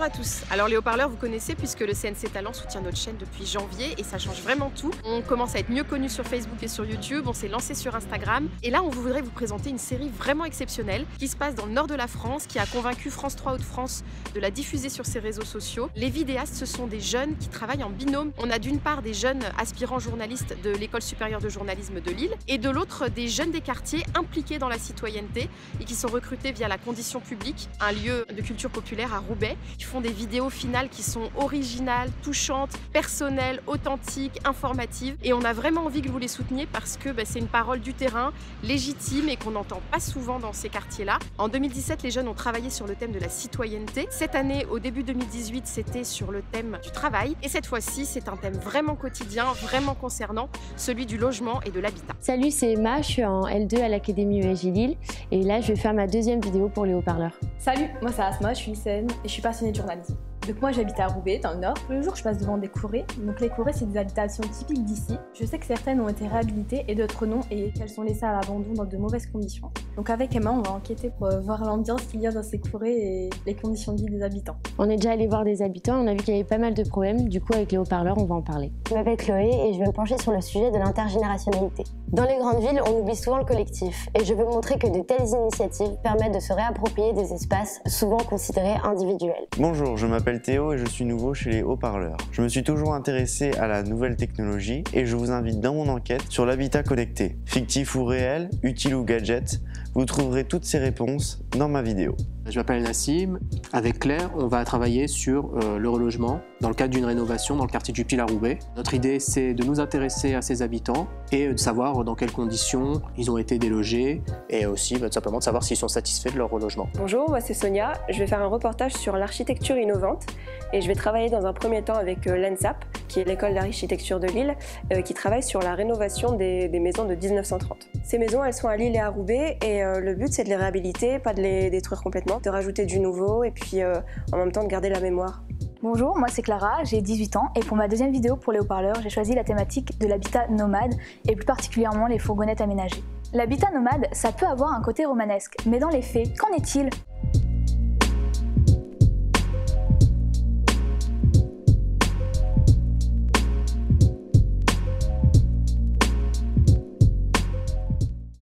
à tous. Alors les haut-parleurs vous connaissez puisque le CNC Talent soutient notre chaîne depuis janvier et ça change vraiment tout. On commence à être mieux connus sur Facebook et sur YouTube, on s'est lancé sur Instagram et là on voudrait vous présenter une série vraiment exceptionnelle qui se passe dans le nord de la France, qui a convaincu France 3 Hauts-de-France de la diffuser sur ses réseaux sociaux. Les vidéastes, ce sont des jeunes qui travaillent en binôme. On a d'une part des jeunes aspirants journalistes de l'École supérieure de journalisme de Lille et de l'autre des jeunes des quartiers impliqués dans la citoyenneté et qui sont recrutés via la Condition Publique, un lieu de culture populaire à Roubaix. Ils font des vidéos finales qui sont originales, touchantes, personnelles, authentiques, informatives et on a vraiment envie que vous les souteniez parce que c'est une parole du terrain, légitime et qu'on n'entend pas souvent dans ces quartiers-là. En 2017, les jeunes ont travaillé sur le thème de la citoyenneté. Cette année, au début 2018, c'était sur le thème du travail et cette fois-ci, c'est un thème vraiment quotidien, vraiment concernant, celui du logement et de l'habitat. Salut, c'est Emma, je suis en L2 à l'Académie ESJ Lille et là, je vais faire ma deuxième vidéo pour les haut-parleurs. Salut, moi c'est Asma, je suis lycéenne et je suis passionnée de journalisme. Donc moi j'habite à Roubaix, dans le Nord. Tous les jours je passe devant des courées. Donc les courées c'est des habitations typiques d'ici. Je sais que certaines ont été réhabilitées et d'autres non et qu'elles sont laissées à l'abandon dans de mauvaises conditions. Donc avec Emma on va enquêter pour voir l'ambiance qu'il y a dans ces courées et les conditions de vie des habitants. On est déjà allé voir des habitants, on a vu qu'il y avait pas mal de problèmes, du coup avec les haut-parleurs on va en parler. Je m'appelle Chloé et je vais me pencher sur le sujet de l'intergénérationnalité. Dans les grandes villes, on oublie souvent le collectif et je veux montrer que de telles initiatives permettent de se réapproprier des espaces souvent considérés individuels. Bonjour, je m'appelle Théo et je suis nouveau chez les haut-parleurs. Je me suis toujours intéressé à la nouvelle technologie et je vous invite dans mon enquête sur l'habitat connecté. Fictif ou réel, utile ou gadget, vous trouverez toutes ces réponses dans ma vidéo. Je m'appelle Nassim. Avec Claire, on va travailler sur le relogement dans le cadre d'une rénovation dans le quartier du Pile à Roubaix. Notre idée, c'est de nous intéresser à ces habitants et de savoir dans quelles conditions ils ont été délogés et aussi tout simplement de savoir s'ils sont satisfaits de leur relogement. Bonjour, moi c'est Sonia. Je vais faire un reportage sur l'architecture innovante et je vais travailler dans un premier temps avec l'ENSAP, qui est l'école d'architecture de Lille, qui travaille sur la rénovation des maisons de 1930. Ces maisons, elles sont à Lille et à Roubaix et le but, c'est de les réhabiliter, pas de les détruire complètement, de rajouter du nouveau et puis en même temps de garder la mémoire. Bonjour, moi c'est Clara, j'ai 18 ans et pour ma deuxième vidéo pour les haut-parleurs, j'ai choisi la thématique de l'habitat nomade et plus particulièrement les fourgonnettes aménagées. L'habitat nomade, ça peut avoir un côté romanesque, mais dans les faits, qu'en est-il?